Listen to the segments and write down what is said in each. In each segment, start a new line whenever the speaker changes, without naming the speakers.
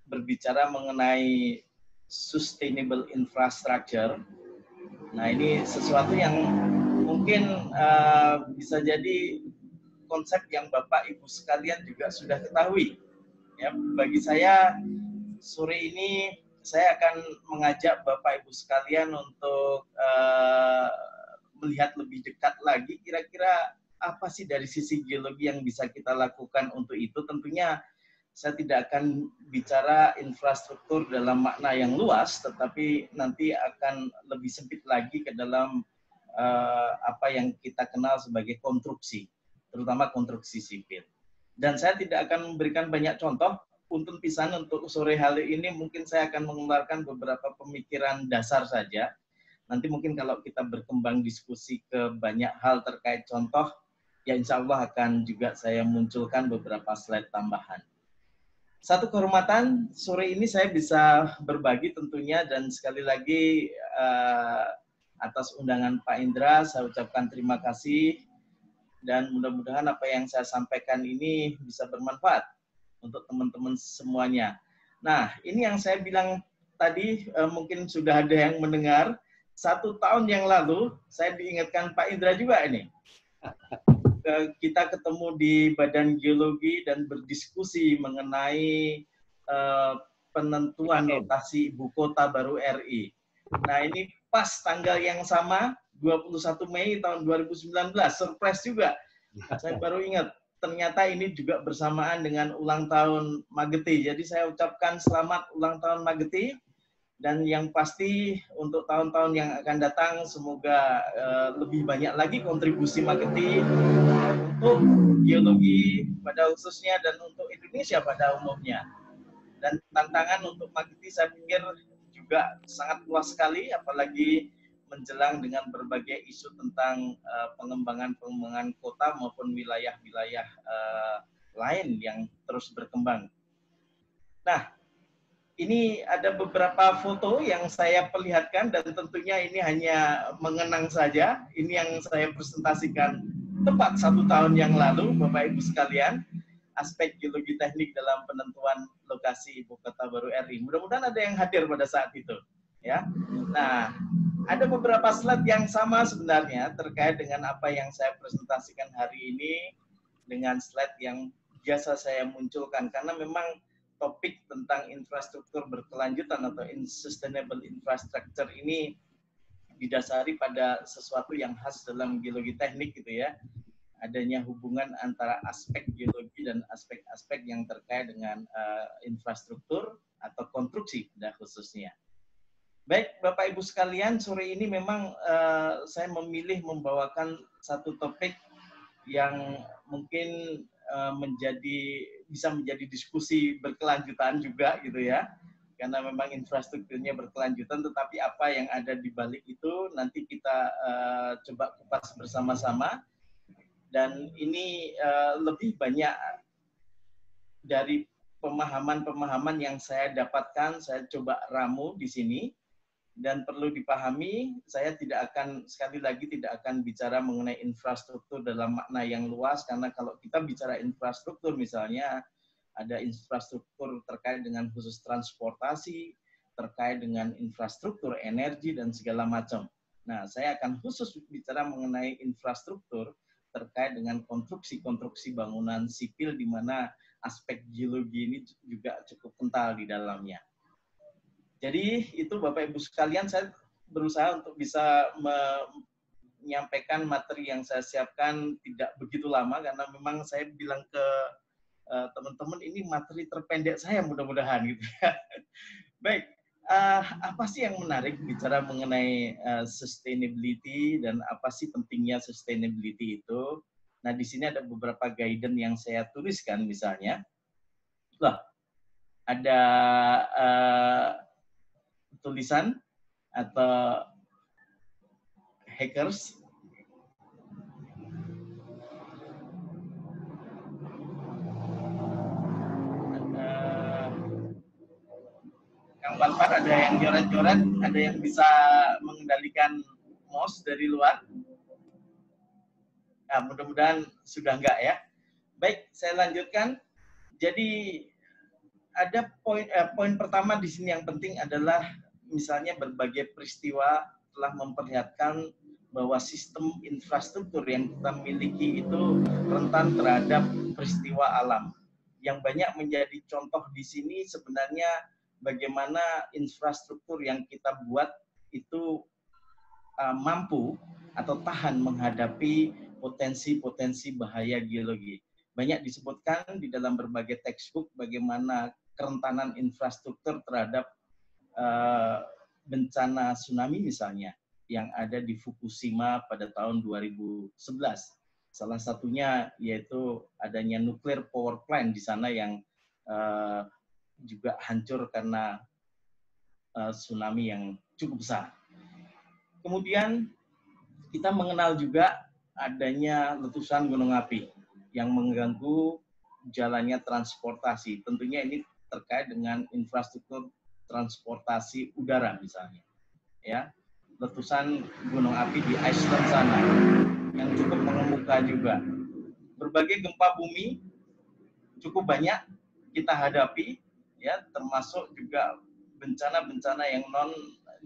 berbicara mengenai sustainable infrastructure. Nah, ini sesuatu yang mungkin bisa jadi konsep yang Bapak Ibu sekalian juga sudah ketahui. Ya, bagi saya sore ini saya akan mengajak Bapak Ibu sekalian untuk melihat lebih dekat lagi kira-kira apa sih dari sisi geologi yang bisa kita lakukan untuk itu. Tentunya saya tidak akan bicara infrastruktur dalam makna yang luas, tetapi nanti akan lebih sempit lagi ke dalam apa yang kita kenal sebagai konstruksi, terutama konstruksi sipil. Dan saya tidak akan memberikan banyak contoh, punten pisan untuk sore hari ini mungkin saya akan mengeluarkan beberapa pemikiran dasar saja. Nanti mungkin kalau kita berkembang diskusi ke banyak hal terkait contoh, ya insya Allah akan juga saya munculkan beberapa slide tambahan. Satu kehormatan, sore ini saya bisa berbagi tentunya, dan sekali lagi atas undangan Pak Indra, saya ucapkan terima kasih, dan mudah-mudahan apa yang saya sampaikan ini bisa bermanfaat untuk teman-teman semuanya. Nah, ini yang saya bilang tadi, mungkin sudah ada yang mendengar, 1 tahun yang lalu, saya diingatkan Pak Indra juga ini, kita ketemu di Badan Geologi dan berdiskusi mengenai penentuan lokasi ibu kota baru RI. Nah, ini pas tanggal yang sama, 21 Mei tahun 2019, surprise juga. Saya baru ingat, ternyata ini juga bersamaan dengan ulang tahun Mageti. Jadi saya ucapkan selamat ulang tahun Mageti. Dan yang pasti untuk tahun-tahun yang akan datang, semoga lebih banyak lagi kontribusi Mageti untuk geologi pada khususnya dan untuk Indonesia pada umumnya. Dan tantangan untuk Mageti saya pikir juga sangat luas sekali, apalagi menjelang dengan berbagai isu tentang pengembangan kota maupun wilayah-wilayah lain yang terus berkembang. Nah, ini ada beberapa foto yang saya perlihatkan, dan tentunya ini hanya mengenang saja. Ini yang saya presentasikan tepat 1 tahun yang lalu, Bapak Ibu sekalian, aspek geologi teknik dalam penentuan lokasi ibu kota baru RI. Mudah-mudahan ada yang hadir pada saat itu. Ya, nah ada beberapa slide yang sama sebenarnya terkait dengan apa yang saya presentasikan hari ini dengan slide yang biasa saya munculkan, karena memang topik tentang infrastruktur berkelanjutan atau sustainable infrastructure ini didasari pada sesuatu yang khas dalam geologi teknik gitu ya. Adanya hubungan antara aspek geologi dan aspek-aspek yang terkait dengan infrastruktur atau konstruksi pada khususnya. Baik, Bapak Ibu sekalian, sore ini memang saya memilih membawakan satu topik yang mungkin bisa menjadi diskusi berkelanjutan juga gitu ya, karena memang infrastrukturnya berkelanjutan, tetapi apa yang ada di balik itu nanti kita coba kupas bersama-sama. Dan ini lebih banyak dari pemahaman-pemahaman yang saya dapatkan, saya coba ramu di sini. Dan perlu dipahami, saya sekali lagi tidak akan bicara mengenai infrastruktur dalam makna yang luas, karena kalau kita bicara infrastruktur misalnya, ada infrastruktur terkait dengan khusus transportasi, terkait dengan infrastruktur energi, dan segala macam. Nah, saya akan khusus bicara mengenai infrastruktur terkait dengan konstruksi bangunan sipil, di mana aspek geologi ini juga cukup kental di dalamnya. Jadi itu Bapak Ibu sekalian, saya berusaha untuk bisa menyampaikan materi yang saya siapkan tidak begitu lama, karena memang saya bilang ke teman-teman ini materi terpendek saya mudah-mudahan gitu ya. Baik, apa sih yang menarik bicara mengenai sustainability dan apa sih pentingnya sustainability itu? Nah, di sini ada beberapa guidance yang saya tuliskan, misalnya, ada tulisan atau hackers Kang Banpar, ada yang joret-joret, ada yang bisa mengendalikan mouse dari luar. Nah, mudah-mudahan sudah enggak ya. Baik, saya lanjutkan. Jadi ada poin pertama di sini yang penting adalah misalnya berbagai peristiwa telah memperlihatkan bahwa sistem infrastruktur yang kita miliki itu rentan terhadap peristiwa alam. Yang banyak menjadi contoh di sini sebenarnya bagaimana infrastruktur yang kita buat itu mampu atau tahan menghadapi potensi-potensi bahaya geologi. Banyak disebutkan di dalam berbagai textbook bagaimana kerentanan infrastruktur terhadap bencana tsunami misalnya yang ada di Fukushima pada tahun 2011. Salah satunya yaitu adanya nuclear power plant di sana yang juga hancur karena tsunami yang cukup besar. Kemudian kita mengenal juga adanya letusan gunung api yang mengganggu jalannya transportasi. Tentunya ini terkait dengan infrastruktur transportasi udara misalnya. Ya, letusan gunung api di Iceland sana yang cukup mengemuka juga. Berbagai gempa bumi cukup banyak kita hadapi, ya, termasuk juga bencana-bencana yang non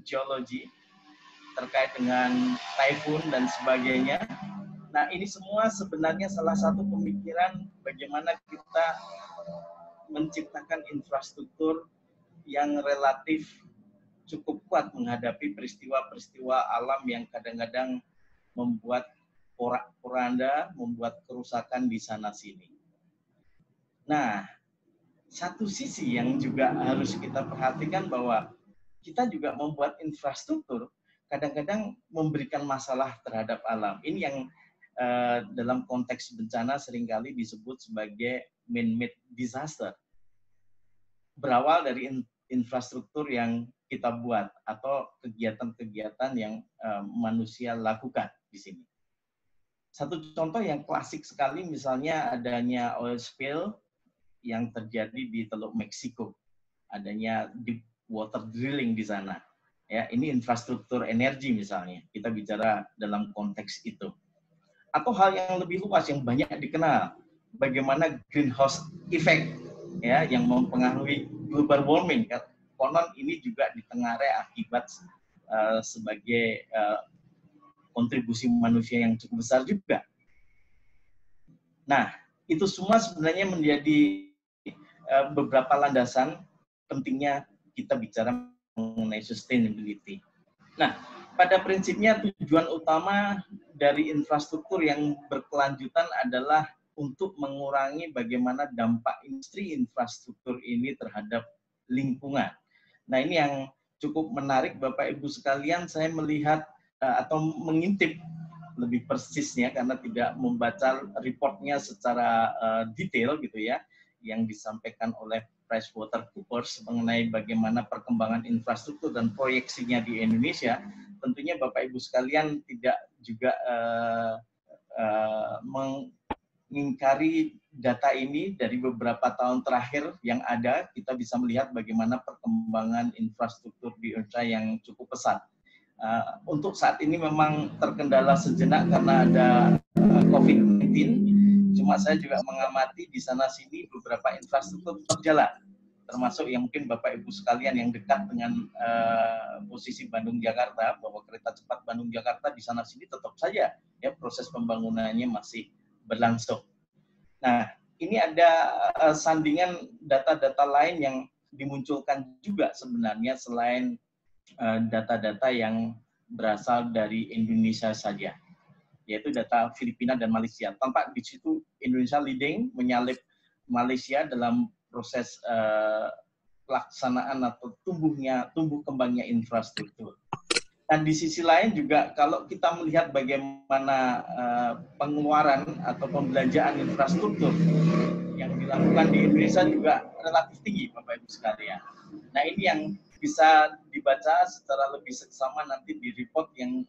geologi terkait dengan typhoon dan sebagainya. Nah, ini semua sebenarnya salah satu pemikiran bagaimana kita menciptakan infrastruktur yang relatif cukup kuat menghadapi peristiwa-peristiwa alam yang kadang-kadang membuat porak-poranda, membuat kerusakan di sana-sini. Nah, satu sisi yang juga harus kita perhatikan bahwa kita juga membuat infrastruktur kadang-kadang memberikan masalah terhadap alam. Ini yang dalam konteks bencana seringkali disebut sebagai man-made disaster. Berawal dari infrastruktur yang kita buat atau kegiatan-kegiatan yang manusia lakukan di sini. Satu contoh yang klasik sekali misalnya adanya oil spill yang terjadi di Teluk Meksiko. Adanya deep water drilling di sana. Ya, ini infrastruktur energi misalnya. Kita bicara dalam konteks itu. Atau hal yang lebih luas yang banyak dikenal, bagaimana greenhouse effect ya yang mempengaruhi global warming. Konon ini juga ditengarai akibat sebagai kontribusi manusia yang cukup besar juga. Nah, itu semua sebenarnya menjadi beberapa landasan pentingnya kita bicara mengenai sustainability. Nah, pada prinsipnya tujuan utama dari infrastruktur yang berkelanjutan adalah untuk mengurangi bagaimana dampak industri infrastruktur ini terhadap lingkungan. Nah, ini yang cukup menarik Bapak Ibu sekalian, saya melihat atau mengintip lebih persisnya karena tidak membaca reportnya secara detail gitu ya, yang disampaikan oleh PricewaterhouseCoopers mengenai bagaimana perkembangan infrastruktur dan proyeksinya di Indonesia. Tentunya Bapak Ibu sekalian tidak juga mengingkari data ini. Dari beberapa tahun terakhir yang ada, kita bisa melihat bagaimana perkembangan infrastruktur di Indonesia yang cukup pesat. Untuk saat ini memang terkendala sejenak karena ada COVID-19. Cuma saya juga mengamati di sana-sini beberapa infrastruktur tetap jalan. Termasuk yang mungkin Bapak Ibu sekalian yang dekat dengan posisi Bandung-Jakarta, bahwa kereta cepat Bandung-Jakarta di sana-sini tetap saja ya proses pembangunannya masih berlangsung. Nah, ini ada sandingan data-data lain yang dimunculkan juga sebenarnya selain data-data yang berasal dari Indonesia saja, yaitu data Filipina dan Malaysia. Tampak di situ Indonesia leading, menyalip Malaysia dalam proses pelaksanaan atau tumbuh kembangnya infrastruktur. Dan di sisi lain juga kalau kita melihat bagaimana pengeluaran atau pembelanjaan infrastruktur yang dilakukan di Indonesia juga relatif tinggi, Bapak Ibu sekalian. Nah, ini yang bisa dibaca secara lebih seksama nanti di report yang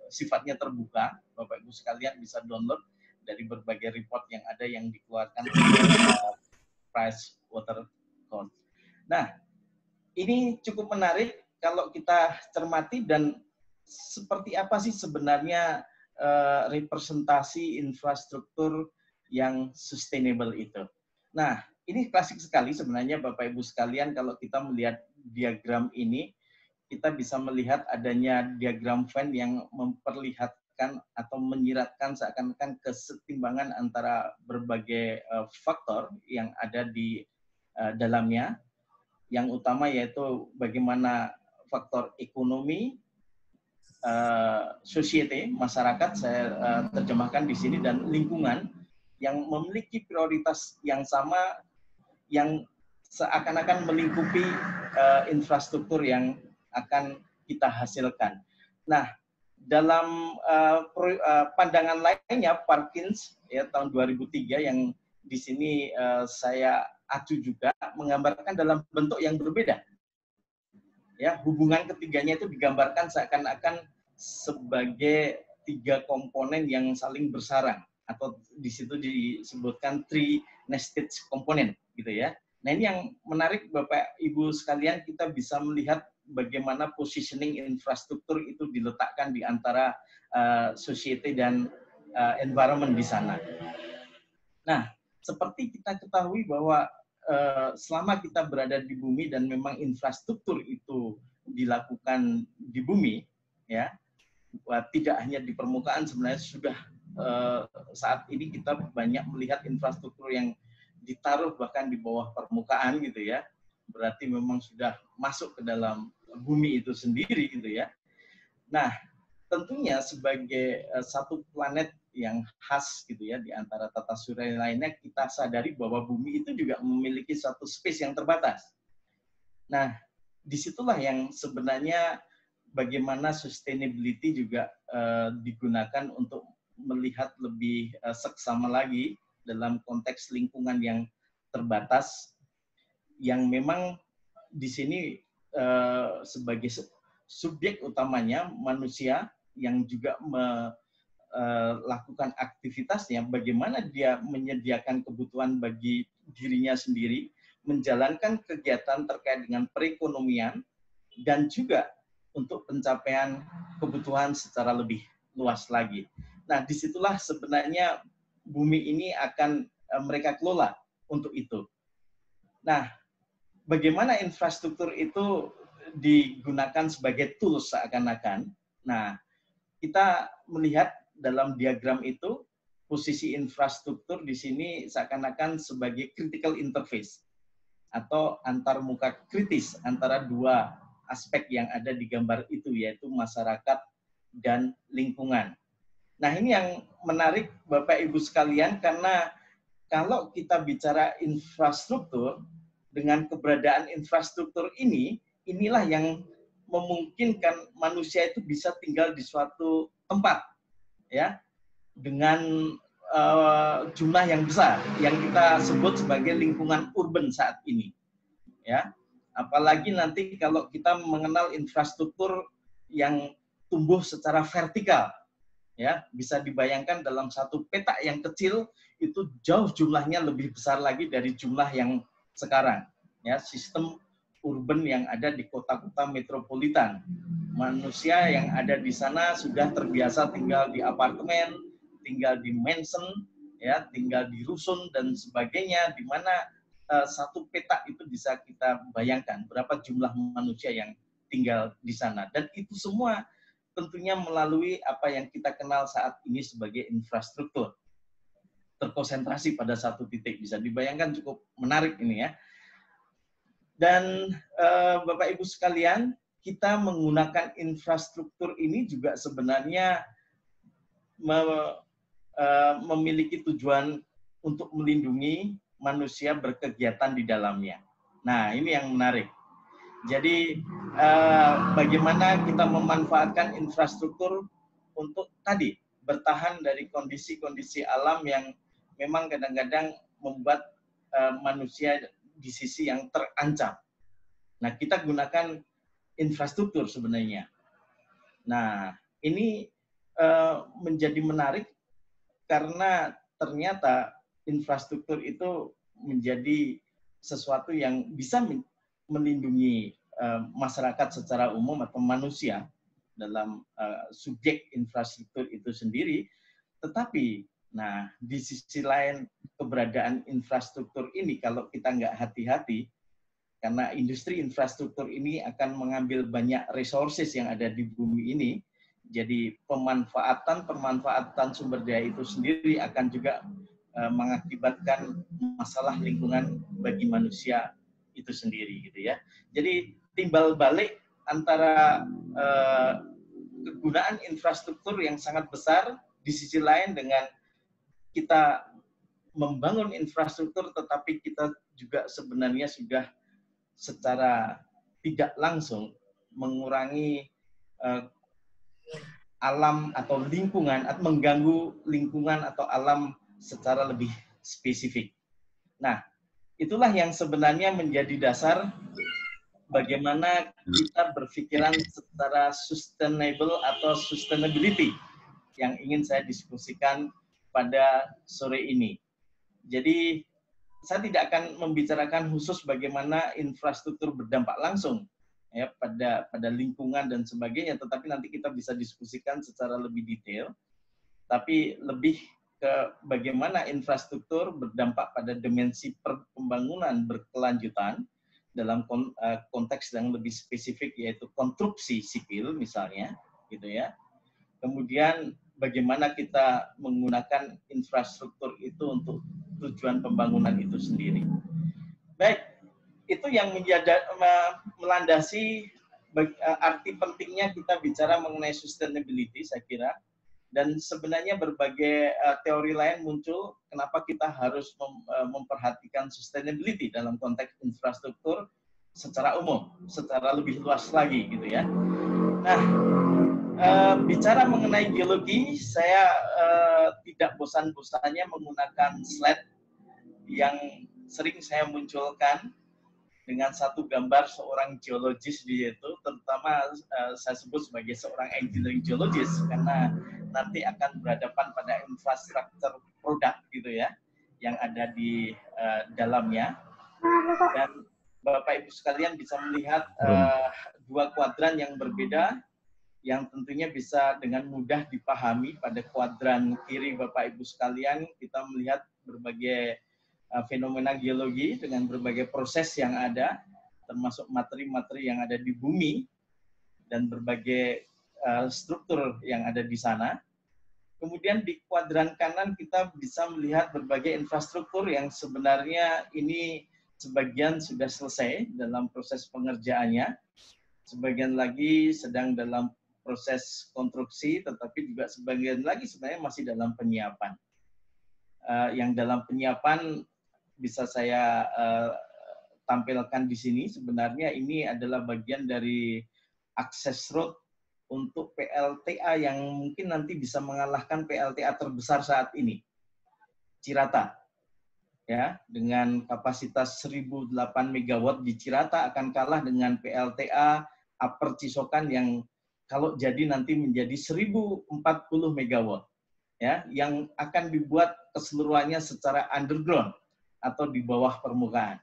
sifatnya terbuka. Bapak Ibu sekalian bisa download dari berbagai report yang ada yang dikeluarkan oleh PricewaterhouseCoopers. Nah, ini cukup menarik kalau kita cermati dan seperti apa sih sebenarnya representasi infrastruktur yang sustainable itu. Nah, ini klasik sekali sebenarnya Bapak Ibu sekalian, kalau kita melihat diagram ini, kita bisa melihat adanya diagram Venn yang memperlihatkan atau menyiratkan seakan-akan kesetimbangan antara berbagai faktor yang ada di dalamnya. Yang utama yaitu bagaimana faktor ekonomi, society, masyarakat, saya terjemahkan di sini, dan lingkungan yang memiliki prioritas yang sama, yang seakan-akan melingkupi infrastruktur yang akan kita hasilkan. Nah, dalam pandangan lainnya, Parkins ya tahun 2003 yang di sini saya acu juga, menggambarkan dalam bentuk yang berbeda. Ya, hubungan ketiganya itu digambarkan seakan-akan sebagai 3 komponen yang saling bersarang, atau di situ disebutkan three nested component gitu ya. Nah, ini yang menarik Bapak Ibu sekalian, kita bisa melihat bagaimana positioning infrastruktur itu diletakkan di antara society dan environment di sana. Nah, seperti kita ketahui bahwa selama kita berada di bumi dan memang infrastruktur itu dilakukan di bumi, ya, tidak hanya di permukaan, sebenarnya sudah saat ini kita banyak melihat infrastruktur yang ditaruh bahkan di bawah permukaan gitu ya, berarti memang sudah masuk ke dalam bumi itu sendiri gitu ya. Nah, tentunya sebagai satu planet yang khas gitu ya di antara tata surya lainnya, kita sadari bahwa bumi itu juga memiliki suatu space yang terbatas. Nah, disitulah yang sebenarnya bagaimana sustainability juga digunakan untuk melihat lebih seksama lagi dalam konteks lingkungan yang terbatas, yang memang di sini sebagai subjek utamanya manusia yang juga melakukan aktivitasnya, bagaimana dia menyediakan kebutuhan bagi dirinya sendiri, menjalankan kegiatan terkait dengan perekonomian, dan juga untuk pencapaian kebutuhan secara lebih luas lagi. Nah, disitulah sebenarnya bumi ini akan mereka kelola untuk itu. Nah, bagaimana infrastruktur itu digunakan sebagai tools seakan-akan. Nah, kita melihat dalam diagram itu, posisi infrastruktur di sini seakan-akan sebagai critical interface, atau antarmuka kritis antara dua aspek yang ada di gambar itu, yaitu masyarakat dan lingkungan. Nah, ini yang menarik Bapak Ibu sekalian, karena kalau kita bicara infrastruktur, dengan keberadaan infrastruktur ini, inilah yang memungkinkan manusia itu bisa tinggal di suatu tempat, ya, dengan jumlah yang besar, yang kita sebut sebagai lingkungan urban saat ini, ya. Apalagi nanti kalau kita mengenal infrastruktur yang tumbuh secara vertikal, ya, bisa dibayangkan dalam satu petak yang kecil itu jauh jumlahnya lebih besar lagi dari jumlah yang sekarang, ya, sistem urban yang ada di kota-kota metropolitan. Manusia yang ada di sana sudah terbiasa tinggal di apartemen, tinggal di mansion, ya, tinggal di rusun dan sebagainya, di mana satu petak itu bisa kita bayangkan berapa jumlah manusia yang tinggal di sana, dan itu semua tentunya melalui apa yang kita kenal saat ini sebagai infrastruktur. Terkonsentrasi pada satu titik, bisa dibayangkan, cukup menarik ini ya. Dan Bapak Ibu sekalian, kita menggunakan infrastruktur ini juga sebenarnya memiliki tujuan untuk melindungi manusia berkegiatan di dalamnya. Nah, ini yang menarik. Jadi bagaimana kita memanfaatkan infrastruktur untuk tadi bertahan dari kondisi-kondisi alam yang memang kadang-kadang membuat manusia di sisi yang terancam. Nah, kita gunakan infrastruktur sebenarnya. Nah, ini menjadi menarik karena ternyata infrastruktur itu menjadi sesuatu yang bisa melindungi masyarakat secara umum atau manusia dalam subjek infrastruktur itu sendiri, tetapi Nah, di sisi lain keberadaan infrastruktur ini kalau kita nggak hati-hati, karena industri infrastruktur ini akan mengambil banyak resources yang ada di bumi ini, jadi pemanfaatan sumber daya itu sendiri akan juga mengakibatkan masalah lingkungan bagi manusia itu sendiri, gitu ya. Jadi timbal balik antara kegunaan infrastruktur yang sangat besar di sisi lain dengan kita membangun infrastruktur, tetapi kita juga sebenarnya sudah secara tidak langsung mengurangi alam atau lingkungan, atau mengganggu lingkungan atau alam secara lebih spesifik. Nah, itulah yang sebenarnya menjadi dasar bagaimana kita berpikiran secara sustainable atau sustainability yang ingin saya diskusikan pada sore ini. Jadi, saya tidak akan membicarakan khusus bagaimana infrastruktur berdampak langsung ya pada lingkungan dan sebagainya, tetapi nanti kita bisa diskusikan secara lebih detail. Tapi lebih ke bagaimana infrastruktur berdampak pada dimensi pembangunan berkelanjutan dalam konteks yang lebih spesifik, yaitu konstruksi sipil misalnya, gitu ya. Kemudian bagaimana kita menggunakan infrastruktur itu untuk tujuan pembangunan itu sendiri. Baik, itu yang melandasi arti pentingnya kita bicara mengenai sustainability, saya kira. Dan sebenarnya berbagai teori lain muncul kenapa kita harus memperhatikan sustainability dalam konteks infrastruktur secara umum, secara lebih luas lagi, gitu ya. Nah, bicara mengenai geologi, saya tidak bosan-bosannya menggunakan slide yang sering saya munculkan dengan satu gambar seorang geologis di situ, terutama saya sebut sebagai seorang engineering geologist, karena nanti akan berhadapan pada infrastruktur produk gitu ya, yang ada di dalamnya. Dan Bapak Ibu sekalian bisa melihat dua kuadran yang berbeda, yang tentunya bisa dengan mudah dipahami. Pada kuadran kiri Bapak Ibu sekalian, kita melihat berbagai fenomena geologi dengan berbagai proses yang ada, termasuk materi-materi yang ada di bumi, dan berbagai struktur yang ada di sana. Kemudian di kuadran kanan kita bisa melihat berbagai infrastruktur yang sebenarnya ini sebagian sudah selesai dalam proses pengerjaannya, sebagian lagi sedang dalam proses konstruksi, tetapi juga sebagian lagi sebenarnya masih dalam penyiapan. Yang dalam penyiapan bisa saya tampilkan di sini, sebenarnya ini adalah bagian dari akses road untuk PLTA yang mungkin nanti bisa mengalahkan PLTA terbesar saat ini, Cirata. Ya, dengan kapasitas 1008 MW di Cirata akan kalah dengan PLTA Upper Cisokan yang kalau jadi nanti menjadi 1040 MW. Ya, yang akan dibuat keseluruhannya secara underground atau di bawah permukaan.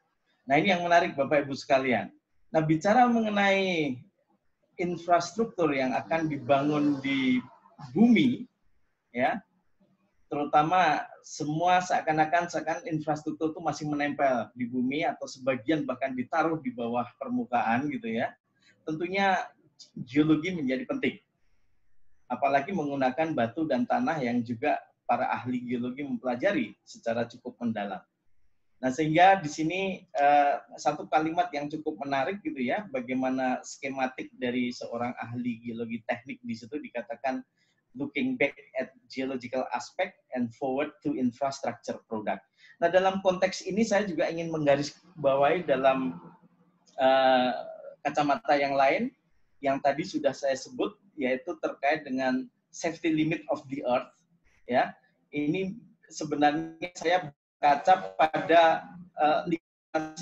Nah, ini yang menarik Bapak Ibu sekalian. Nah, bicara mengenai infrastruktur yang akan dibangun di bumi, ya, terutama semua seakan-akan infrastruktur itu masih menempel di bumi atau sebagian bahkan ditaruh di bawah permukaan gitu ya. Tentunya geologi menjadi penting. Apalagi menggunakan batu dan tanah yang juga para ahli geologi mempelajari secara cukup mendalam. Nah, sehingga di sini satu kalimat yang cukup menarik gitu ya, bagaimana skematik dari seorang ahli geologi teknik di situ dikatakan looking back at geological aspect and forward to infrastructure product. Nah, dalam konteks ini saya juga ingin menggarisbawahi dalam kacamata yang lain yang tadi sudah saya sebut, yaitu terkait dengan safety limit of the earth. Ya, ini sebenarnya saya berkaca pada lingkungan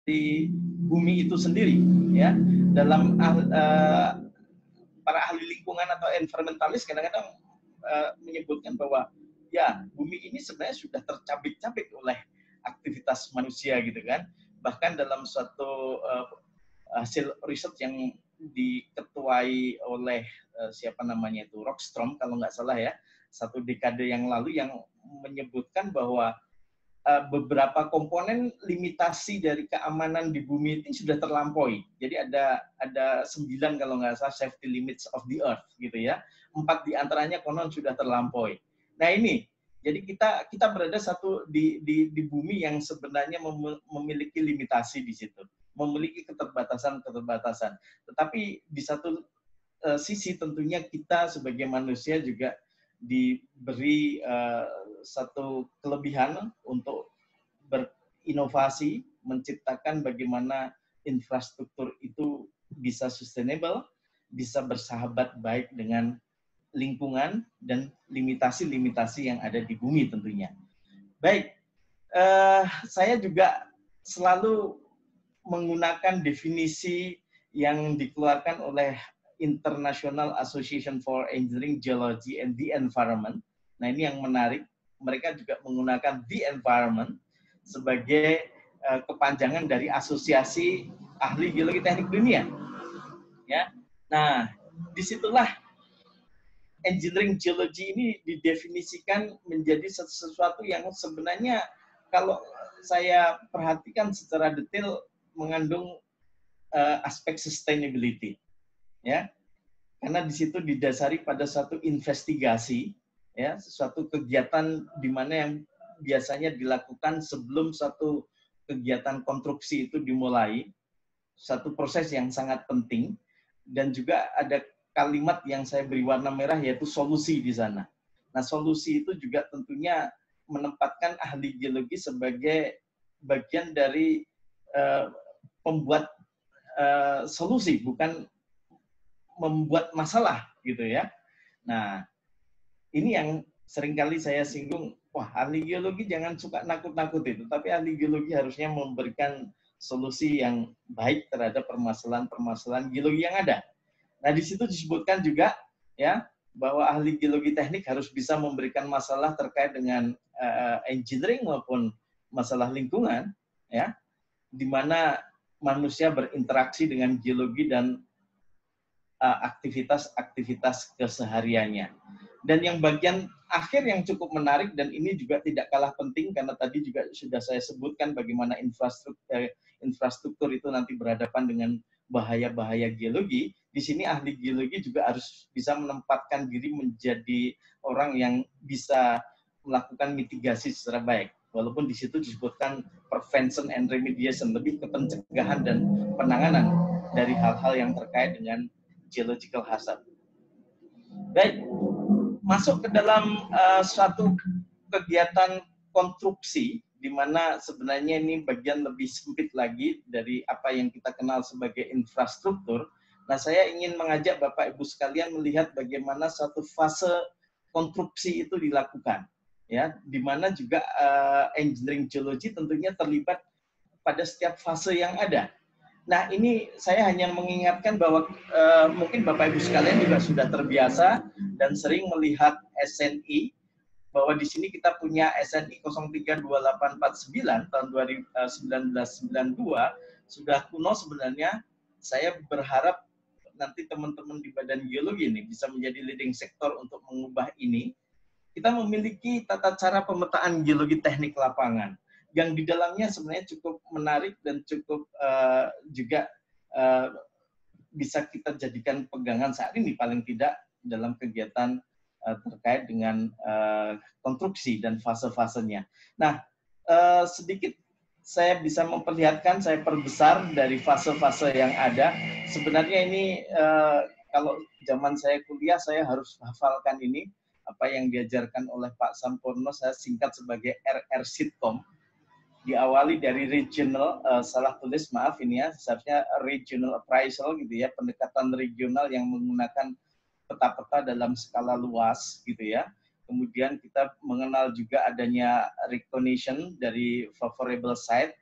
di bumi itu sendiri. Ya, dalam para ahli lingkungan atau environmentalis kadang-kadang menyebutkan bahwa ya bumi ini sebenarnya sudah tercabik-cabik oleh aktivitas manusia gitu kan. Bahkan dalam suatu hasil riset yang diketuai oleh siapa namanya itu Rockstrom kalau nggak salah ya, satu dekade yang lalu, yang menyebutkan bahwa beberapa komponen limitasi dari keamanan di bumi ini sudah terlampaui. Jadi ada 9 kalau nggak salah safety limits of the earth gitu ya. 4 diantaranya konon sudah terlampaui. Nah ini, jadi kita berada di bumi yang sebenarnya memiliki limitasi di situ, memiliki keterbatasan. Tetapi di satu sisi tentunya kita sebagai manusia juga diberi satu kelebihan untuk berinovasi, menciptakan bagaimana infrastruktur itu bisa sustainable, bisa bersahabat baik dengan lingkungan dan limitasi-limitasi yang ada di bumi tentunya. Baik, saya juga selalu menggunakan definisi yang dikeluarkan oleh International Association for Engineering, Geology, and the Environment. Nah ini yang menarik, mereka juga menggunakan the environment sebagai kepanjangan dari Asosiasi Ahli Geologi Teknik Dunia. Ya, nah disitulah engineering geology ini didefinisikan menjadi sesuatu yang sebenarnya kalau saya perhatikan secara detail mengandung aspek sustainability. Ya, karena di situ didasari pada suatu investigasi, ya, suatu kegiatan di mana yang biasanya dilakukan sebelum suatu kegiatan konstruksi itu dimulai, satu proses yang sangat penting, dan juga ada kalimat yang saya beri warna merah yaitu solusi di sana. Nah, solusi itu juga tentunya menempatkan ahli geologi sebagai bagian dari pembuat solusi, bukan membuat masalah gitu ya. Nah, ini yang seringkali saya singgung, wah ahli geologi jangan suka nakut-nakuti, tetapi ahli geologi harusnya memberikan solusi yang baik terhadap permasalahan-permasalahan geologi yang ada. Nah, di situ disebutkan juga ya bahwa ahli geologi teknik harus bisa memberikan masalah terkait dengan engineering maupun masalah lingkungan, ya, di mana manusia berinteraksi dengan geologi dan aktivitas-aktivitas kesehariannya. Dan yang bagian akhir yang cukup menarik, dan ini juga tidak kalah penting karena tadi juga sudah saya sebutkan bagaimana infrastruktur itu nanti berhadapan dengan bahaya-bahaya geologi. Di sini ahli geologi juga harus bisa menempatkan diri menjadi orang yang bisa melakukan mitigasi secara baik. Walaupun di situ disebutkan prevention and remediation, lebih ke pencegahan dan penanganan dari hal-hal yang terkait dengan geological hazard. Baik, masuk ke dalam suatu kegiatan konstruksi, di mana sebenarnya ini bagian lebih sempit lagi dari apa yang kita kenal sebagai infrastruktur. Nah, saya ingin mengajak Bapak Ibu sekalian melihat bagaimana suatu fase konstruksi itu dilakukan, ya, di mana juga engineering geology tentunya terlibat pada setiap fase yang ada. Nah, ini saya hanya mengingatkan bahwa mungkin Bapak Ibu sekalian juga sudah terbiasa dan sering melihat SNI, bahwa di sini kita punya SNI 032849 tahun 1992, sudah kuno sebenarnya. Saya berharap nanti teman-teman di Badan Geologi ini bisa menjadi leading sektor untuk mengubah ini. Kita memiliki tata cara pemetaan geologi teknik lapangan yang di dalamnya sebenarnya cukup menarik dan cukup juga bisa kita jadikan pegangan saat ini paling tidak dalam kegiatan terkait dengan konstruksi dan fase-fasenya. Nah, sedikit saya bisa memperlihatkan, saya perbesar dari fase-fase yang ada. Sebenarnya ini kalau zaman saya kuliah saya harus hafalkan ini, apa yang diajarkan oleh Pak Sampurno, saya singkat sebagai RR Sitkom. Diawali dari regional, salah tulis, maaf ini ya, seharusnya regional appraisal gitu ya, pendekatan regional yang menggunakan peta-peta dalam skala luas gitu ya. Kemudian kita mengenal juga adanya recognition dari favorable site,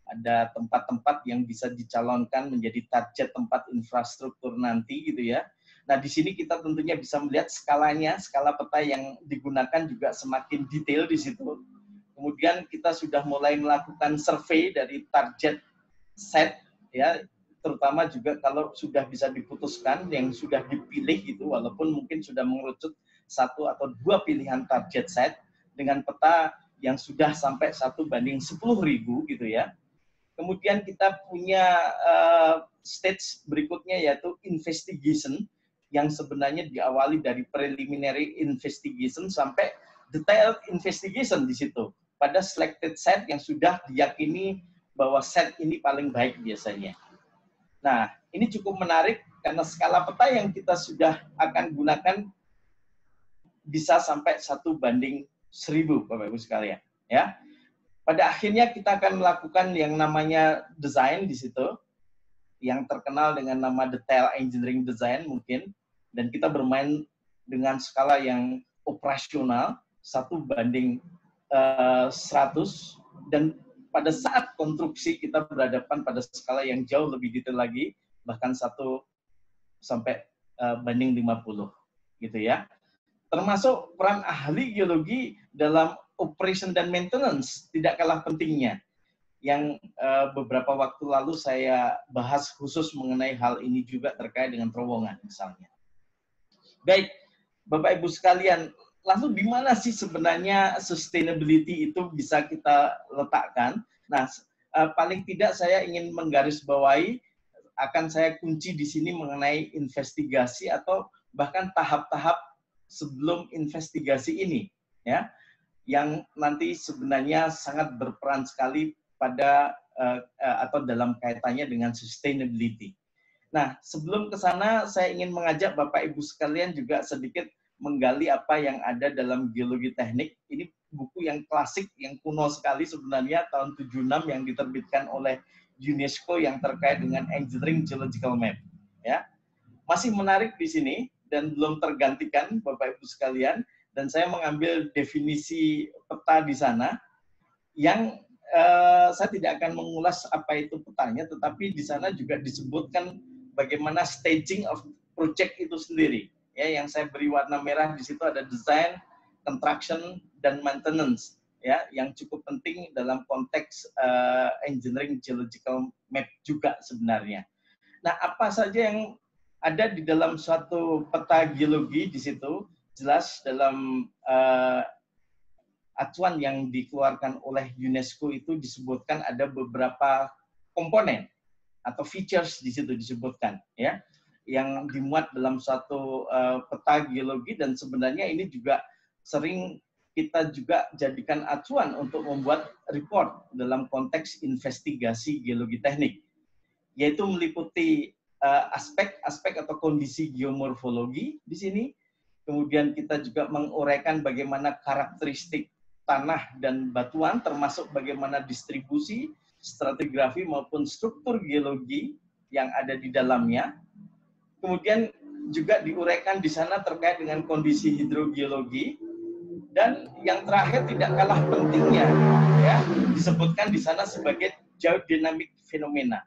ada tempat-tempat yang bisa dicalonkan menjadi target tempat infrastruktur nanti gitu ya. Nah, di sini kita tentunya bisa melihat skalanya, skala peta yang digunakan juga semakin detail di situ. Kemudian kita sudah mulai melakukan survei dari target set, ya, terutama juga kalau sudah bisa diputuskan yang sudah dipilih gitu, walaupun mungkin sudah mengerucut 1 atau 2 pilihan target set, dengan peta yang sudah sampai 1:10.000 gitu ya. Kemudian kita punya stage berikutnya yaitu investigation, yang sebenarnya diawali dari preliminary investigation sampai detailed investigation di situ pada selected set yang sudah diyakini bahwa set ini paling baik biasanya. Nah, ini cukup menarik karena skala peta yang kita sudah akan gunakan bisa sampai 1:1000, Bapak Ibu sekalian, ya. Pada akhirnya kita akan melakukan yang namanya desain di situ, yang terkenal dengan nama detail engineering design mungkin, dan kita bermain dengan skala yang operasional 1:100, dan pada saat konstruksi kita berhadapan pada skala yang jauh lebih detail lagi, bahkan 1:50 gitu ya. Termasuk peran ahli geologi dalam operation dan maintenance tidak kalah pentingnya, yang beberapa waktu lalu saya bahas khusus mengenai hal ini juga terkait dengan terowongan misalnya. Baik, Bapak Ibu sekalian, lalu di mana sih sebenarnya sustainability itu bisa kita letakkan? Nah, paling tidak saya ingin menggarisbawahi, akan saya kunci di sini mengenai investigasi atau bahkan tahap-tahap sebelum investigasi ini, ya, yang nanti sebenarnya sangat berperan sekali pada atau dalam kaitannya dengan sustainability. Nah, sebelum ke sana, saya ingin mengajak Bapak Ibu sekalian juga sedikit menggali apa yang ada dalam geologi teknik. Ini buku yang klasik, yang kuno sekali sebenarnya, tahun 76 yang diterbitkan oleh UNESCO yang terkait dengan Engineering Geological Map. Ya, masih menarik di sini dan belum tergantikan, Bapak Ibu sekalian. Dan saya mengambil definisi peta di sana, yang saya tidak akan mengulas apa itu petanya, tetapi di sana juga disebutkan bagaimana staging of project itu sendiri. Ya, yang saya beri warna merah di situ ada design, construction, dan maintenance. Ya, yang cukup penting dalam konteks engineering geological map juga sebenarnya. Nah, apa saja yang ada di dalam suatu peta geologi di situ? Jelas dalam acuan yang dikeluarkan oleh UNESCO itu disebutkan ada beberapa komponen atau features di situ disebutkan, ya, yang dimuat dalam suatu peta geologi, dan sebenarnya ini juga sering kita juga jadikan acuan untuk membuat report dalam konteks investigasi geologi teknik, yaitu meliputi aspek-aspek atau kondisi geomorfologi di sini. Kemudian kita juga menguraikan bagaimana karakteristik tanah dan batuan, termasuk bagaimana distribusi, stratigrafi maupun struktur geologi yang ada di dalamnya. Kemudian juga diuraikan di sana terkait dengan kondisi hidrogeologi, dan yang terakhir tidak kalah pentingnya, ya, disebutkan di sana sebagai geodynamic fenomena,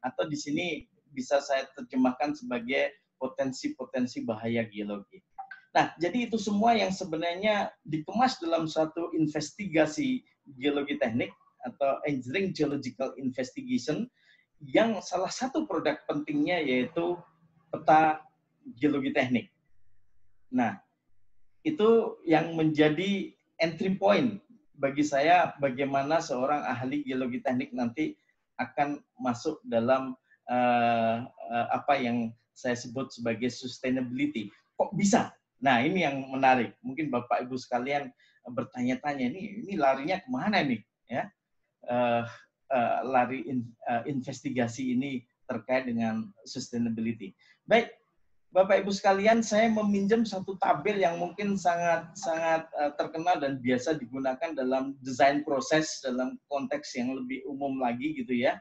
atau di sini bisa saya terjemahkan sebagai potensi-potensi bahaya geologi. Nah, jadi itu semua yang sebenarnya dikemas dalam suatu investigasi geologi teknik atau engineering geological investigation, yang salah satu produk pentingnya yaitu peta geologi teknik. Nah, itu yang menjadi entry point bagi saya bagaimana seorang ahli geologi teknik nanti akan masuk dalam apa yang saya sebut sebagai sustainability. Kok bisa? Nah, ini yang menarik. Mungkin Bapak Ibu sekalian bertanya-tanya, ini larinya kemana nih? Ya, lari investigasi ini terkait dengan sustainability. Baik, Bapak Ibu sekalian, saya meminjam satu tabel yang mungkin sangat terkenal dan biasa digunakan dalam desain proses dalam konteks yang lebih umum lagi gitu ya.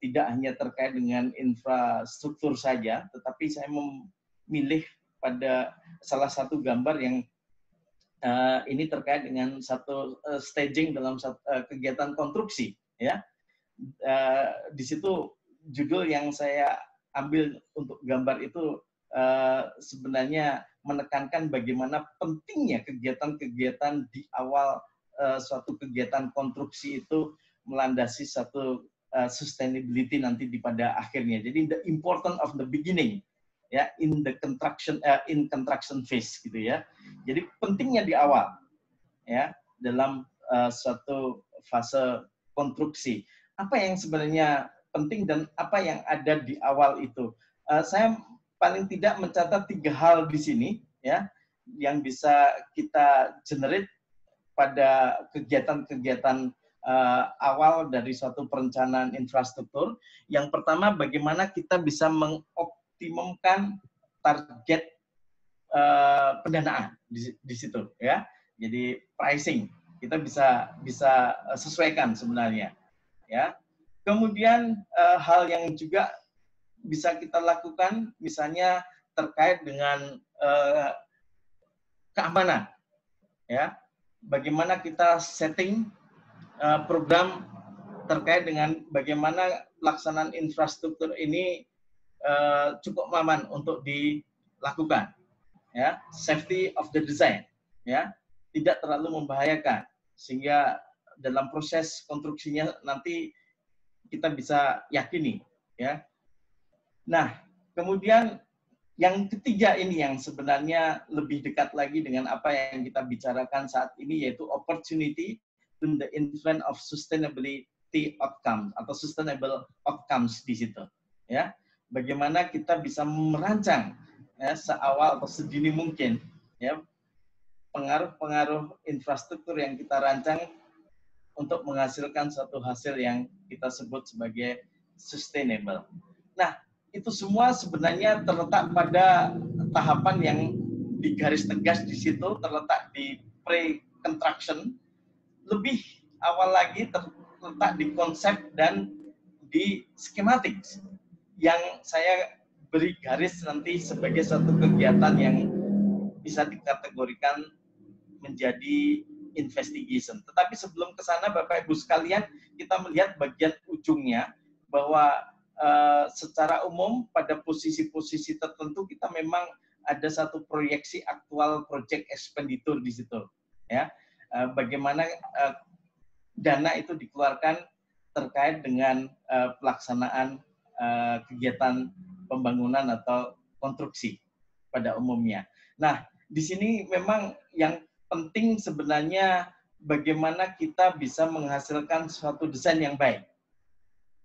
Tidak hanya terkait dengan infrastruktur saja, tetapi saya memilih pada salah satu gambar yang ini terkait dengan satu staging dalam kegiatan konstruksi, ya. Di situ judul yang saya ambil untuk gambar itu sebenarnya menekankan bagaimana pentingnya kegiatan-kegiatan di awal suatu kegiatan konstruksi itu melandasi satu sustainability nanti di pada akhirnya. Jadi the important of the beginning, ya, in construction phase gitu ya. Jadi pentingnya di awal, ya. dalam suatu fase konstruksi. Apa yang sebenarnya penting dan apa yang ada di awal itu? Saya paling tidak mencatat 3 hal di sini, ya, yang bisa kita generate pada kegiatan-kegiatan awal dari suatu perencanaan infrastruktur. Yang pertama, bagaimana kita bisa mengoptimumkan target pendanaan di situ, ya. Jadi pricing kita bisa sesuaikan sebenarnya, ya. Kemudian hal yang juga bisa kita lakukan misalnya terkait dengan keamanan, ya. Bagaimana kita setting program terkait dengan bagaimana pelaksanaan infrastruktur ini cukup aman untuk dilakukan, ya. Safety of the design, ya, tidak terlalu membahayakan sehingga dalam proses konstruksinya nanti kita bisa yakini, ya. Nah, kemudian yang ketiga ini yang sebenarnya lebih dekat lagi dengan apa yang kita bicarakan saat ini, yaitu opportunity to the influence of sustainability outcomes atau sustainable outcomes di situ, ya. Bagaimana kita bisa merancang, ya, seawal atau sedini mungkin, ya, pengaruh-pengaruh infrastruktur yang kita rancang untuk menghasilkan suatu hasil yang kita sebut sebagai sustainable. Nah, itu semua sebenarnya terletak pada tahapan yang digaris tegas di situ, terletak di pre-construction, lebih awal lagi terletak di konsep dan di skematik yang saya beri garis nanti sebagai satu kegiatan yang bisa dikategorikan menjadi investigation. Tetapi sebelum ke sana, Bapak Ibu sekalian, kita melihat bagian ujungnya bahwa secara umum pada posisi-posisi tertentu kita memang ada satu proyeksi aktual project expenditure di situ, ya. Bagaimana dana itu dikeluarkan terkait dengan pelaksanaan kegiatan pembangunan atau konstruksi pada umumnya. Nah, di sini memang yang penting sebenarnya bagaimana kita bisa menghasilkan suatu desain yang baik.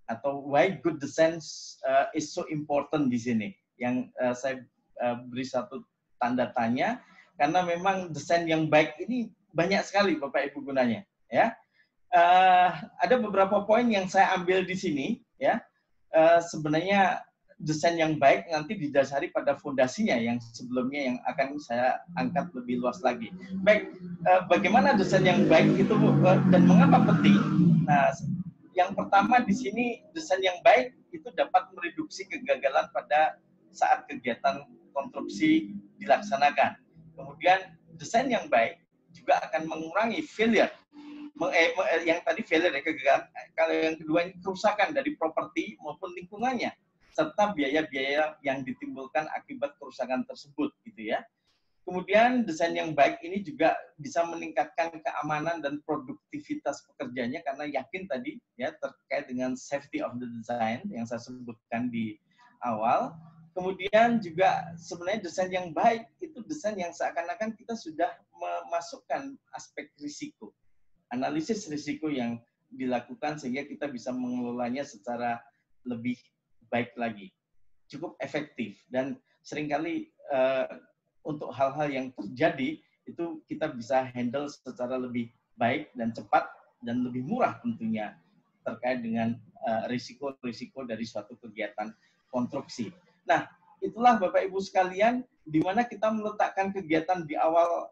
Atau why good design is so important di sini. Yang saya beri satu tanda tanya, karena memang desain yang baik ini banyak sekali Bapak Ibu gunanya, ya. Ada beberapa poin yang saya ambil di sini, ya. Sebenarnya desain yang baik nanti didasari pada fondasinya yang sebelumnya yang akan saya angkat lebih luas lagi. Baik, bagaimana desain yang baik itu dan mengapa penting? Nah, yang pertama di sini desain yang baik itu dapat mereduksi kegagalan pada saat kegiatan konstruksi dilaksanakan. Kemudian desain yang baik juga akan mengurangi failure. Yang tadi failure ya, kegagalan. Kalau yang kedua ini kerusakan dari properti maupun lingkungannya, serta biaya-biaya yang ditimbulkan akibat kerusakan tersebut, gitu ya. Kemudian desain yang baik ini juga bisa meningkatkan keamanan dan produktivitas pekerjanya karena yakin tadi ya terkait dengan safety of the design yang saya sebutkan di awal. Kemudian juga sebenarnya desain yang baik itu desain yang seakan-akan kita sudah memasukkan aspek risiko, analisis risiko yang dilakukan sehingga kita bisa mengelolanya secara lebih baik lagi, cukup efektif, dan seringkali untuk hal-hal yang terjadi itu kita bisa handle secara lebih baik dan cepat dan lebih murah tentunya terkait dengan risiko-risiko dari suatu kegiatan konstruksi. Nah, itulah Bapak Ibu sekalian di mana kita meletakkan kegiatan di awal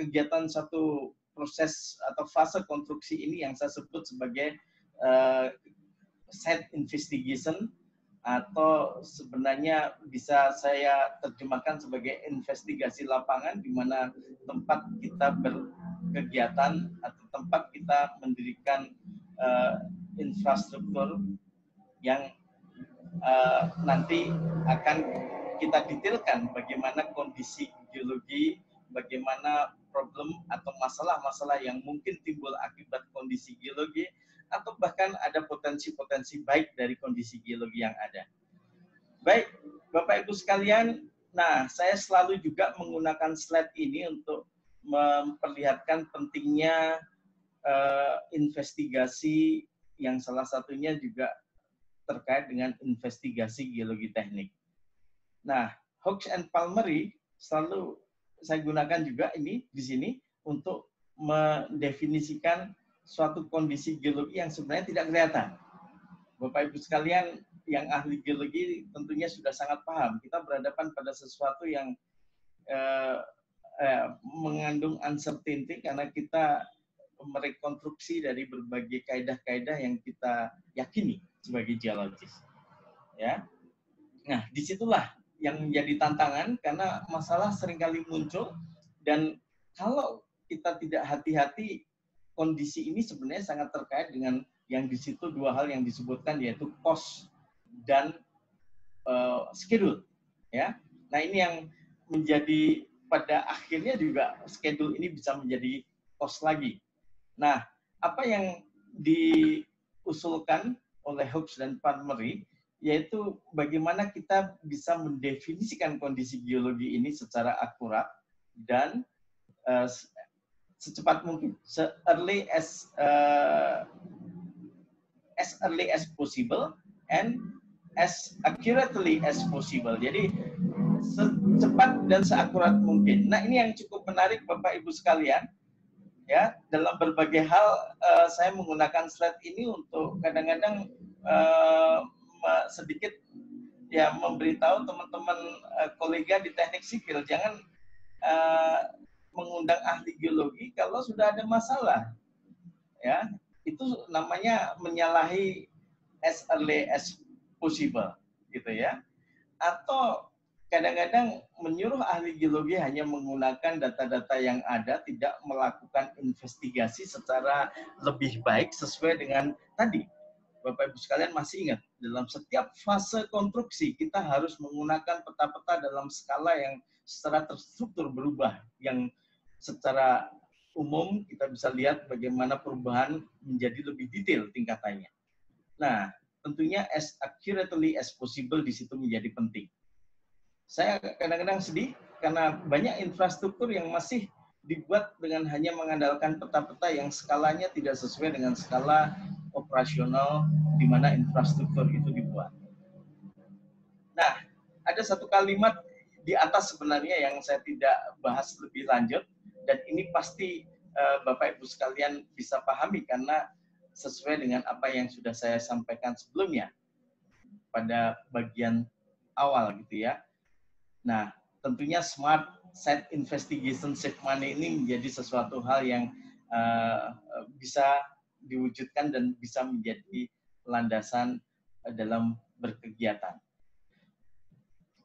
kegiatan satu proses atau fase konstruksi ini yang saya sebut sebagai site investigation, atau sebenarnya bisa saya terjemahkan sebagai investigasi lapangan di mana tempat kita berkegiatan atau tempat kita mendirikan infrastruktur yang nanti akan kita detailkan bagaimana kondisi geologi, bagaimana problem atau masalah-masalah yang mungkin timbul akibat kondisi geologi, atau bahkan ada potensi-potensi baik dari kondisi geologi yang ada. Baik, Bapak Ibu sekalian, nah saya selalu juga menggunakan slide ini untuk memperlihatkan pentingnya investigasi yang salah satunya juga terkait dengan investigasi geologi teknik. Nah, Hawks and Palmeri selalu saya gunakan juga ini di sini untuk mendefinisikan suatu kondisi geologi yang sebenarnya tidak kelihatan. Bapak Ibu sekalian yang ahli geologi tentunya sudah sangat paham. Kita berhadapan pada sesuatu yang mengandung uncertainty karena kita merekonstruksi dari berbagai kaidah-kaidah yang kita yakini sebagai geologis. Ya. Nah, disitulah yang menjadi tantangan karena masalah seringkali muncul dan kalau kita tidak hati-hati, kondisi ini sebenarnya sangat terkait dengan yang di situ dua hal yang disebutkan yaitu cost dan schedule. Ya, nah ini yang menjadi pada akhirnya juga schedule ini bisa menjadi cost lagi. Nah, apa yang diusulkan oleh Hawks dan Palmeri yaitu bagaimana kita bisa mendefinisikan kondisi geologi ini secara akurat dan secepat mungkin, early as possible and as accurately as possible. Jadi secepat dan seakurat mungkin. Nah, ini yang cukup menarik Bapak Ibu sekalian. Ya, dalam berbagai hal saya menggunakan slide ini untuk kadang-kadang sedikit ya memberitahu teman-teman kolega di teknik sipil jangan mengundang ahli geologi kalau sudah ada masalah. Ya, itu namanya menyalahi as early as possible gitu ya. Atau kadang-kadang menyuruh ahli geologi hanya menggunakan data-data yang ada, tidak melakukan investigasi secara lebih baik sesuai dengan tadi. Bapak Ibu sekalian masih ingat, dalam setiap fase konstruksi kita harus menggunakan peta-peta dalam skala yang secara terstruktur berubah, yang secara umum kita bisa lihat bagaimana perubahan menjadi lebih detail tingkatannya. Nah, tentunya as accurately as possible di situ menjadi penting. Saya kadang-kadang sedih karena banyak infrastruktur yang masih dibuat dengan hanya mengandalkan peta-peta yang skalanya tidak sesuai dengan skala operasional di mana infrastruktur itu dibuat. Nah, ada satu kalimat di atas sebenarnya yang saya tidak bahas lebih lanjut dan ini pasti Bapak Ibu sekalian bisa pahami karena sesuai dengan apa yang sudah saya sampaikan sebelumnya pada bagian awal gitu ya. Nah, tentunya smart site investigation save money ini menjadi sesuatu hal yang bisa diwujudkan dan bisa menjadi landasan dalam berkegiatan.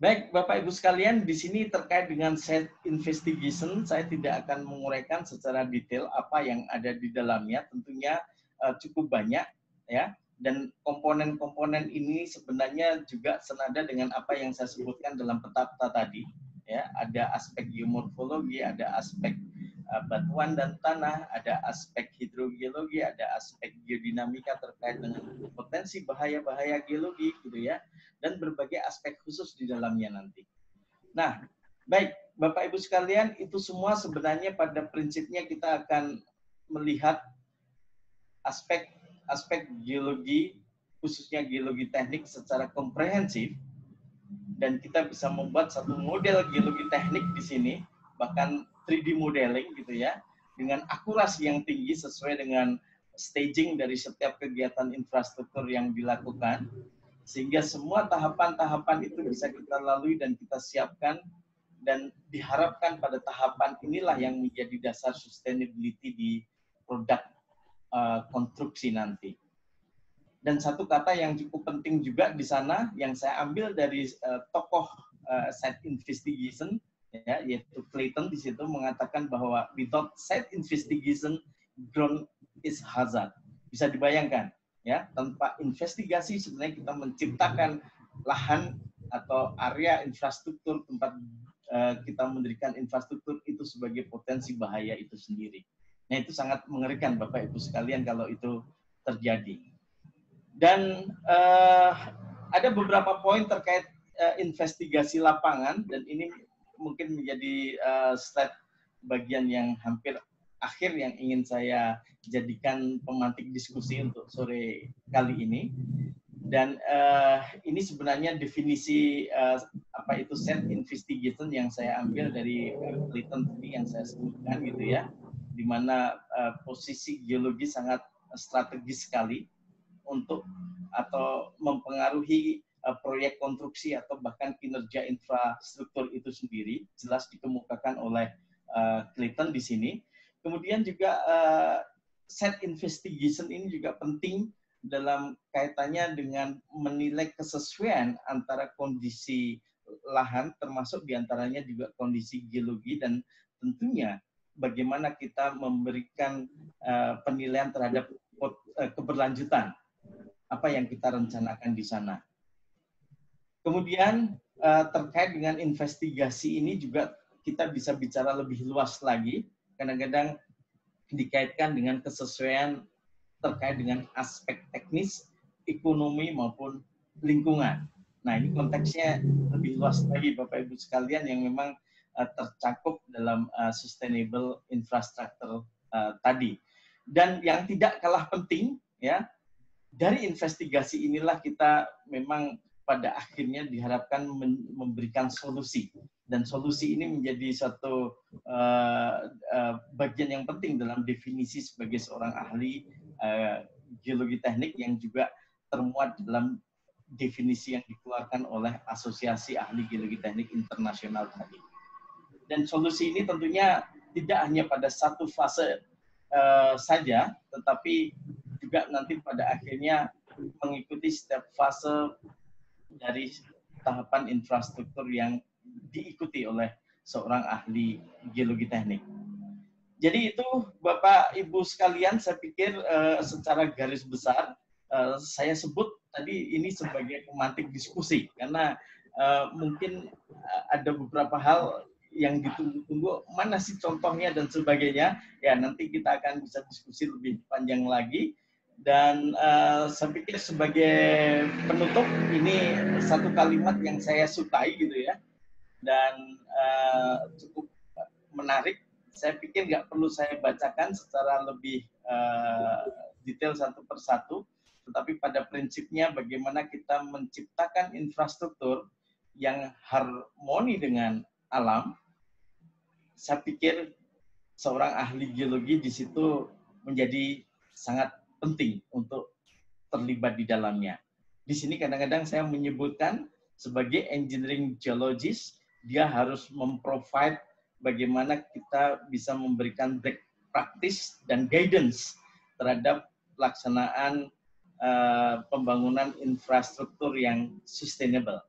Baik, Bapak Ibu sekalian, di sini terkait dengan site investigation, saya tidak akan menguraikan secara detail apa yang ada di dalamnya. Tentunya cukup banyak, ya. Dan komponen-komponen ini sebenarnya juga senada dengan apa yang saya sebutkan dalam peta-peta tadi. Ya, ada aspek geomorfologi, ada aspek batuan dan tanah, ada aspek hidrogeologi, ada aspek geodinamika terkait dengan potensi bahaya-bahaya geologi, gitu ya, dan berbagai aspek khusus di dalamnya nanti. Nah, baik, Bapak Ibu sekalian, itu semua sebenarnya pada prinsipnya kita akan melihat aspek geologi, khususnya geologi teknik secara komprehensif, dan kita bisa membuat satu model geologi teknik di sini, bahkan 3D modeling gitu ya, dengan akurasi yang tinggi sesuai dengan staging dari setiap kegiatan infrastruktur yang dilakukan, sehingga semua tahapan-tahapan itu bisa kita lalui dan kita siapkan, dan diharapkan pada tahapan inilah yang menjadi dasar sustainability di produk konstruksi nanti. Dan satu kata yang cukup penting juga di sana yang saya ambil dari tokoh site investigation, ya, yaitu Clayton di situ mengatakan bahwa without site investigation, ground is hazard. Bisa dibayangkan, ya, tanpa investigasi sebenarnya kita menciptakan lahan atau area infrastruktur tempat kita mendirikan infrastruktur itu sebagai potensi bahaya itu sendiri. Nah, itu sangat mengerikan Bapak Ibu sekalian kalau itu terjadi. Dan ada beberapa poin terkait investigasi lapangan, dan ini mungkin menjadi slide bagian yang hampir akhir yang ingin saya jadikan pemantik diskusi untuk sore kali ini. Dan ini sebenarnya definisi apa itu set investigation yang saya ambil dari Clayton tadi yang saya sebutkan gitu ya, di mana posisi geologi sangat strategis sekali untuk atau mempengaruhi proyek konstruksi atau bahkan kinerja infrastruktur itu sendiri, jelas dikemukakan oleh Clayton di sini. Kemudian juga set investigation ini juga penting dalam kaitannya dengan menilai kesesuaian antara kondisi lahan, termasuk diantaranya juga kondisi geologi, dan tentunya bagaimana kita memberikan penilaian terhadap keberlanjutan apa yang kita rencanakan di sana. Kemudian terkait dengan investigasi ini juga kita bisa bicara lebih luas lagi, kadang-kadang dikaitkan dengan kesesuaian terkait dengan aspek teknis, ekonomi maupun lingkungan. Nah, ini konteksnya lebih luas lagi Bapak Ibu sekalian yang memang tercakup dalam sustainable infrastructure tadi. Dan yang tidak kalah penting ya, dari investigasi inilah kita memang pada akhirnya diharapkan memberikan solusi, dan solusi ini menjadi satu bagian yang penting dalam definisi sebagai seorang ahli geologi teknik yang juga termuat dalam definisi yang dikeluarkan oleh Asosiasi Ahli Geologi Teknik Internasional tadi. Dan solusi ini tentunya tidak hanya pada satu fase saja, tetapi juga nanti pada akhirnya mengikuti setiap fase dari tahapan infrastruktur yang diikuti oleh seorang ahli geologi teknik. Jadi itu Bapak Ibu sekalian, saya pikir secara garis besar saya sebut tadi ini sebagai pemantik diskusi, karena mungkin ada beberapa hal yang ditunggu-tunggu, mana sih contohnya dan sebagainya. Ya, nanti kita akan bisa diskusi lebih panjang lagi. Dan saya pikir sebagai penutup, ini satu kalimat yang saya sukai gitu ya, dan cukup menarik. Saya pikir nggak perlu saya bacakan secara lebih detail satu persatu, tetapi pada prinsipnya bagaimana kita menciptakan infrastruktur yang harmoni dengan alam. Saya pikir seorang ahli geologi di situ menjadi sangat penting untuk terlibat di dalamnya. Di sini kadang-kadang saya menyebutkan sebagai engineering geologist, dia harus memprovide bagaimana kita bisa memberikan best practice dan guidance terhadap pelaksanaan pembangunan infrastruktur yang sustainable.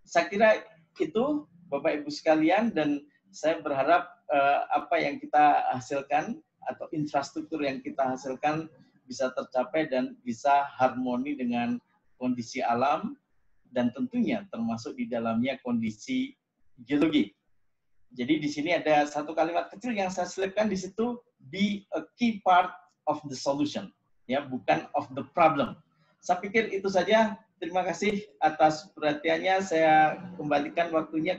Saya kira itu Bapak Ibu sekalian, dan saya berharap apa yang kita hasilkan atau infrastruktur yang kita hasilkan bisa tercapai dan bisa harmoni dengan kondisi alam, dan tentunya termasuk di dalamnya kondisi geologi. Jadi di sini ada satu kalimat kecil yang saya selipkan di situ, be a key part of the solution, ya, bukan of the problem. Saya pikir itu saja. Terima kasih atas perhatiannya. Saya kembalikan waktunya